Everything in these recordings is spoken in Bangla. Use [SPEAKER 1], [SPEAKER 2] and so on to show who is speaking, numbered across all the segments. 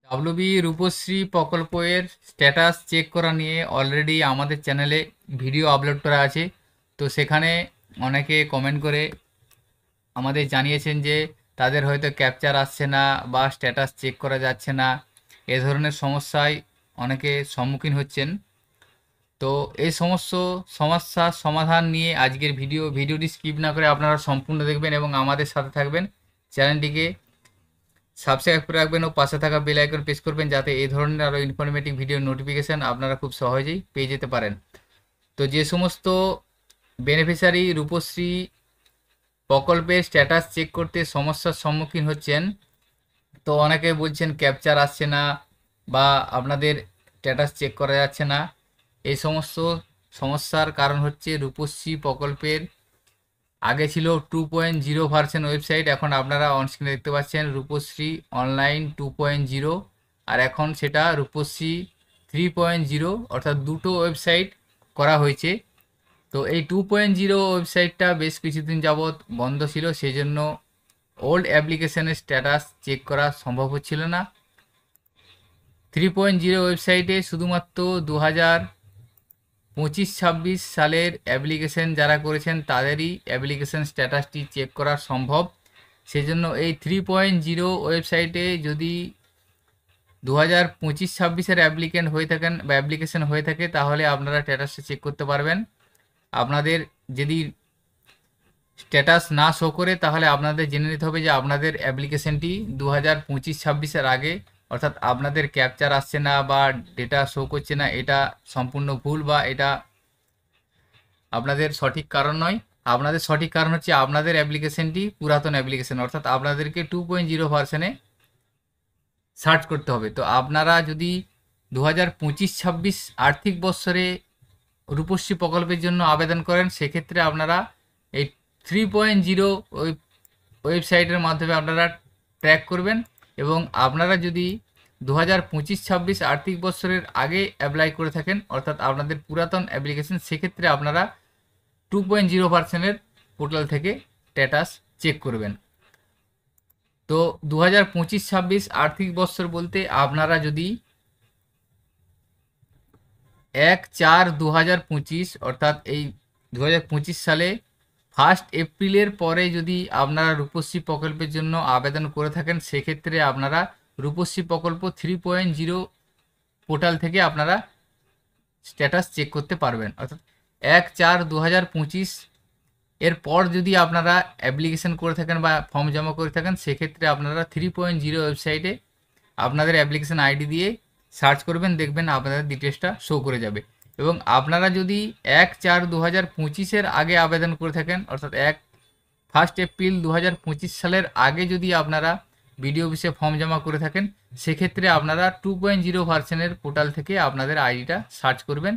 [SPEAKER 1] ডাব্লিউবি রূপশ্রী প্রকল্পের স্ট্যাটাস চেক করা নিয়ে অলরেডি আমাদের চ্যানেলে ভিডিও আপলোড করা আছে। তো সেখানে অনেকে কমেন্ট করে আমাদের জানিয়েছেন যে তাদের হয়তো ক্যাপচার আসছে না বা স্ট্যাটাস চেক করা যাচ্ছে না, এ ধরনের সমস্যায় অনেকে সম্মুখীন হচ্ছেন। তো এই সমস্ত সমস্যার সমাধান নিয়ে আজকের ভিডিওটি স্কিপ না করে আপনারা সম্পূর্ণ দেখবেন এবং আমাদের সাথে থাকবেন। চ্যানেলটিকে সাবস্ক্রাইব করে রাখবেন ও পাশে থাকা বেল আইকন প্রেস করবেন, যাতে এই ধরনের আরও ইনফরমেটিভ ভিডিও নোটিফিকেশান আপনারা খুব সহজেই পেয়ে যেতে পারেন। তো যে সমস্ত বেনিফিশিয়ারি রূপশ্রী প্রকল্পের স্ট্যাটাস চেক করতে সমস্যার সম্মুখীন হচ্ছেন, তো অনেকে বলছেন ক্যাপচার আসছে না বা আপনাদের স্ট্যাটাস চেক করা যাচ্ছে না। এই সমস্ত সমস্যার কারণ হচ্ছে রূপশ্রী প্রকল্পের আগে ছিল 2.0 ভার্সন ওয়েবসাইট, এখন আপনারা অনস্ক্রিনে দেখতে পাচ্ছেন রূপশ্রী অনলাইন 2.0, আর এখন সেটা রূপশ্রী 3.0, অর্থাৎ দুটো ওয়েবসাইট করা হয়েছে। তো এই 2.0 ওয়েবসাইটটা বেশ কিছুদিন যাবৎ বন্ধ ছিল, সেই জন্য ওল্ড অ্যাপ্লিকেশনের স্ট্যাটাস চেক করা সম্ভব হচ্ছিল না। 3.0 ওয়েবসাইটে শুধুমাত্র 2025-26 সালের অ্যাপ্লিকেশন যারা করেছেন তাদেরই অ্যাপ্লিকেশন স্ট্যাটাসটি চেক করা সম্ভব। সেজন্য এই 3.0 ওয়েবসাইটে যদি 2025-26-এর অ্যাপ্লিকেন্ট হয়ে থাকেন বা অ্যাপ্লিকেশন হয়ে থাকে, তাহলে আপনারা স্ট্যাটাসটা চেক করতে পারবেন। আপনাদের যদি স্ট্যাটাস না শো করে, তাহলে আপনাদের জেনে নিতে হবে যে আপনাদের অ্যাপ্লিকেশনটি 2025-26-এর আগে, অর্থাৎ আপনাদের ক্যাপচার আসছে না বা ডেটা শো করছে না, এটা সম্পূর্ণ ভুল বা এটা আপনাদের সঠিক কারণ নয়। আপনাদের সঠিক কারণ হচ্ছে আপনাদের অ্যাপ্লিকেশনটি পুরাতন অ্যাপ্লিকেশন, অর্থাৎ আপনাদেরকে 2.0 ভার্সনে সার্চ করতে হবে। তো আপনারা যদি 2025-26 আর্থিক বৎসরে রূপশ্রী প্রকল্পের জন্য আবেদন করেন, সেক্ষেত্রে আপনারা এই 3.0 ওয়েবসাইটের মাধ্যমে আপনারা ট্র্যাক করবেন। এবং আপনারা যদি 2025-26 আর্থিক বৎসরের আগে অ্যাপ্লাই করে থাকেন, অর্থাৎ আপনাদের পুরাতন অ্যাপ্লিকেশন, সেক্ষেত্রে আপনারা 2.0 ভার্সনের পোর্টাল থেকে স্ট্যাটাস চেক করবেন। তো 2025-26 আর্থিক বৎসর বলতে আপনারা যদি 1/4/2025, অর্থাৎ এই 2025 সালে 1 এপ্রিলের পরে যদি আপনারা রূপশ্রী প্রকল্পের জন্য আবেদন করে থাকেন, সেক্ষেত্রে আপনারা রূপশ্রী প্রকল্প 3.0 পোর্টাল থেকে আপনারা স্ট্যাটাস চেক করতে পারবেন। অর্থাৎ 1/4/2025 এরপর যদি আপনারা অ্যাপ্লিকেশন করে থাকেন বা ফর্ম জমা করে থাকেন, সেক্ষেত্রে আপনারা 3.0 ওয়েবসাইটে আপনাদের অ্যাপ্লিকেশন আইডি দিয়ে সার্চ করবেন, দেখবেন আপনাদের ডিটেলসটা শো করে যাবে। এবং আপনারা যদি 1/4/2025-এর আগে আবেদন করে থাকেন, অর্থাৎ 1 এপ্রিল 2025 সালের আগে যদি আপনারা বিডিও অফিসে ফর্ম জমা করে থাকেন, সেক্ষেত্রে আপনারা 2.0 ভার্সনের পোর্টাল থেকে আপনাদের আইডিটা সার্চ করবেন,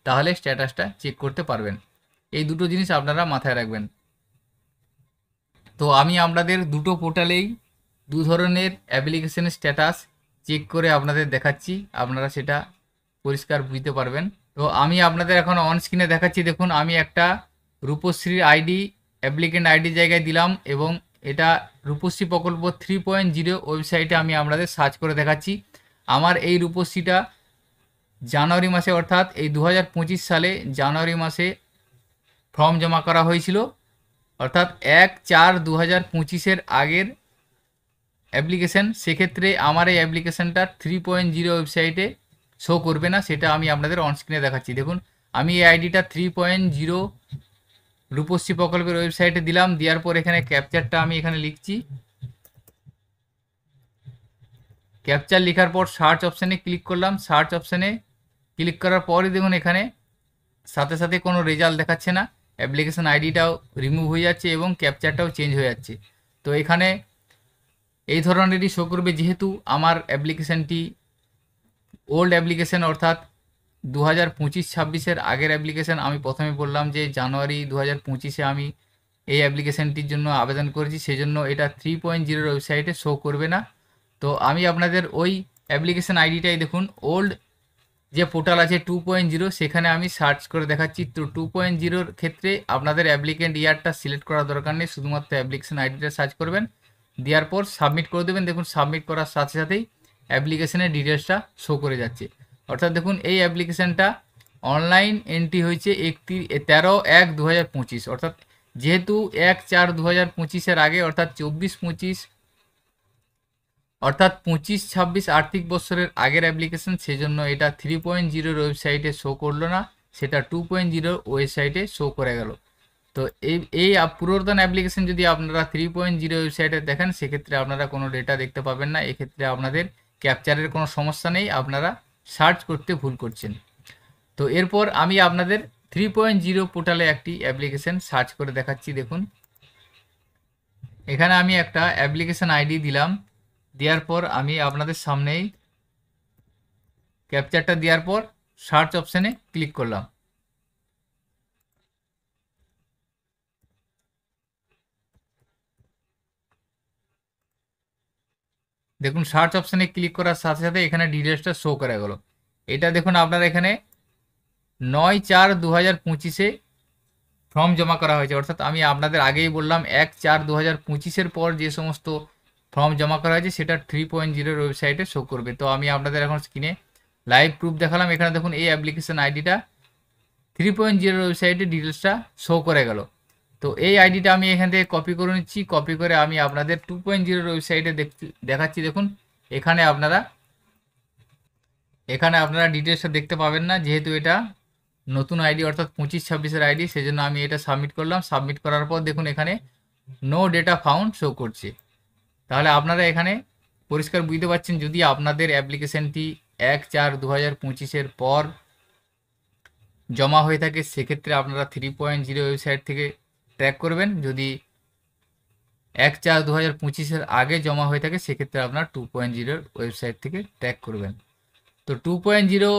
[SPEAKER 1] তাহলে স্ট্যাটাসটা চেক করতে পারবেন। এই দুটো জিনিস আপনারা মাথায় রাখবেন। তো আমি আপনাদের দুটো পোর্টালেই দু ধরনের অ্যাপ্লিকেশনের স্ট্যাটাস চেক করে আপনাদের দেখাচ্ছি, আপনারা সেটা পরিষ্কার বুঝতে পারবেন। তো আমি আপনাদের এখন অন স্ক্রিনে দেখাচ্ছি। দেখুন, আমি একটা রূপশ্রীর আইডি অ্যাপ্লিকেন্ট আইডি জায়গায় দিলাম এবং এটা রূপশ্রী প্রকল্প 3.0 ওয়েবসাইটে আমি আপনাদের সার্চ করে দেখাচ্ছি। আমার এই রূপশ্রীটা জানুয়ারি মাসে, অর্থাৎ এই 2025 সালে জানুয়ারি মাসে ফর্ম জমা করা হয়েছিল, অর্থাৎ 1/4/2025-এর আগের অ্যাপ্লিকেশান। সেক্ষেত্রে আমার এই অ্যাপ্লিকেশানটা 3.0 ওয়েবসাইটে শো করবে না, সেটা আমি আপনাদের অনস্ক্রিনে দেখাচ্ছি। দেখুন, আমি এই আইডিটা 3.0 রূপশ্রী প্রকল্পের ওয়েবসাইটে দিলাম, দেওয়ার পর এখানে ক্যাপচারটা আমি এখানে লিখছি। ক্যাপচার লেখার পর সার্চ অপশানে ক্লিক করলাম। সার্চ অপশানে ক্লিক করার পরই দেখুন এখানে সাথে সাথে কোনো রেজাল্ট দেখাচ্ছে না, অ্যাপ্লিকেশান আইডিটাও রিমুভ হয়ে যাচ্ছে এবং ক্যাপচারটাও চেঞ্জ হয়ে যাচ্ছে। তো এখানে এই ধরনেরই শো করবে, যেহেতু আমার অ্যাপ্লিকেশানটি ওল্ড অ্যাপ্লিকেশান, অর্থাৎ 2025-26-এর আগের অ্যাপ্লিকেশান। আমি প্রথমে বললাম যে জানুয়ারি 2025-এ আমি এই অ্যাপ্লিকেশানটির জন্য আবেদন করেছি, সেজন্য এটা 3.0 ওয়েবসাইটে শো করবে না। তো আমি আপনাদের ওই অ্যাপ্লিকেশান আইডিটাই দেখুন, ওল্ড যে পোর্টাল আছে 2.0, সেখানে আমি সার্চ করে দেখাচ্ছি। তো 2.0-র ক্ষেত্রে আপনাদের অ্যাপ্লিকেন্ট ইয়ারটা সিলেক্ট করার দরকার নেই, শুধুমাত্র অ্যাপ্লিকেশান আইডিটা সার্চ করবেন, দেওয়ার পর সাবমিট করে দেবেন। দেখুন, সাবমিট করার সাথে সাথেই অ্যাপ্লিকেশনের ডিটেলসটা শো করে যাচ্ছে। অর্থাৎ দেখুন এই অ্যাপ্লিকেশানটা অনলাইন এন্ট্রি হয়েছে 13/1/2025, অর্থাৎ যেহেতু 1/4/2025 আগে অর্থাৎ 24-25 অর্থাৎ 25-26 আর্থিক বছরের আগের অ্যাপ্লিকেশন, সেজন্য এটা 3.0 ওয়েবসাইটে শো করলো না, সেটা 2.0 ওয়েবসাইটে শো করে গেল। তো এই পুরাতন অ্যাপ্লিকেশন যদি আপনারা 3.0 ওয়েবসাইটে দেখেন সেক্ষেত্রে আপনারা কোনো ডেটা দেখতে পাবেন না, এক্ষেত্রে আপনাদের ক্যাপচারের কোনো সমস্যা নেই, আপনারা সার্চ করতে ভুল করছেন। তো এরপর আমি আপনাদের 3.0 পোর্টালে একটি অ্যাপ্লিকেশন সার্চ করে দেখাচ্ছি। দেখুন এখানে আমি একটা অ্যাপ্লিকেশন আইডি দিলাম, দেওয়ার পর আমি আপনাদের সামনেই ক্যাপচারটা দেওয়ার পর সার্চ অপশানে ক্লিক করলাম। দেখুন সার্চ অপশানে ক্লিক করার সাথে সাথে এখানে ডিটেলসটা শো করে গেল। এটা দেখুন আপনারা এখানে 9/4/2025 ফর্ম জমা করা হয়েছে, অর্থাৎ আমি আপনাদের আগেই বললাম 1/4/2025 পর যে সমস্ত ফর্ম জমা করা হয়েছে সেটা 3.0 ওয়েবসাইটে শো করবে। তো আমি আপনাদের এখন স্ক্রিনে লাইভ প্রুফ দেখালাম। এখানে দেখুন এই অ্যাপ্লিকেশন আইডিটা 3.0 ওয়েবসাইটে ডিটেলসটা শো করে গেল। তো এই আইডিটা আমি এখান থেকে কপি করে নিচ্ছি, কপি করে আমি আপনাদের 2.0 ওয়েবসাইটে দেখাচ্ছি। দেখুন এখানে আপনারা ডিটেলসটা দেখতে পাবেন না, যেহেতু এটা নতুন আইডি অর্থাৎ 25-26 আইডি, সেজন্য আমি এটা সাবমিট করলাম। সাবমিট করার পর দেখুন এখানে নো ডেটা ফাউন্ড শো করছে। তাহলে আপনারা এখানে পরিষ্কার বুঝতে পারছেন, যদি আপনাদের অ্যাপ্লিকেশনটি 1/4/2025 পর জমা হয়ে থাকে সেক্ষেত্রে আপনারা 3.0 ওয়েবসাইট থেকে ট্র্যাক করবেন, যদি 1/4/2025 আগে জমা হয়ে থাকে সেক্ষেত্রে আপনারা 2.0 ওয়েবসাইট থেকে ট্র্যাক করবেন। তো 2.0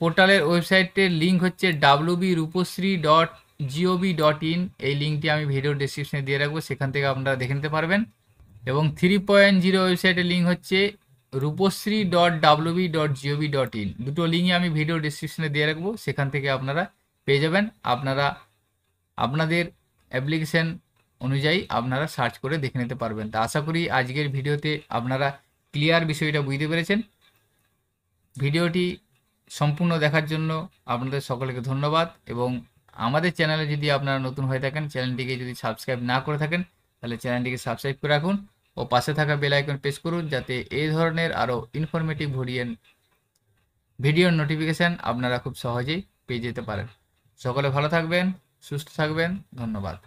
[SPEAKER 1] পোর্টালের ওয়েবসাইটের লিঙ্ক হচ্ছে www.rupasri.gov.in, এই লিঙ্কটি আমি ভিডিও ডেসক্রিপশনে দিয়ে রাখবো, সেখান থেকে আপনারা দেখে নিতে পারবেন। এবং 3.0 ওয়েবসাইটের লিঙ্ক হচ্ছে rupasri.wb.gov.in, দুটো লিঙ্কই আমি ভিডিও ডেসক্রিপশনে দিয়ে রাখবো, সেখান থেকে আপনারা পেয়ে যাবেন। আপনারা আপনাদের অ্যাপ্লিকেশন অনুযায়ী আপনারা সার্চ করে দেখে নিতে পারবেন। তা আশা করি আজকের ভিডিওতে আপনারা ক্লিয়ার বিষয়টা বুঝতে পেরেছেন। ভিডিওটি সম্পূর্ণ দেখার জন্য আপনাদের সকলকে ধন্যবাদ, এবং আমাদের চ্যানেলে যদি আপনারা নতুন হয়ে থাকেন, চ্যানেলটিকে যদি সাবস্ক্রাইব না করে থাকেন তাহলে চ্যানেলটিকে সাবস্ক্রাইব করে রাখুন ও পাশে থাকা বেল আইকন প্রেস করুন, যাতে এই ধরনের আরও ইনফরমেটিভ ভিডিওর নোটিফিকেশান আপনারা খুব সহজেই পেয়ে যেতে পারেন। সকলে ভালো থাকবেন, সুস্থ থাকবেন, ধন্যবাদ।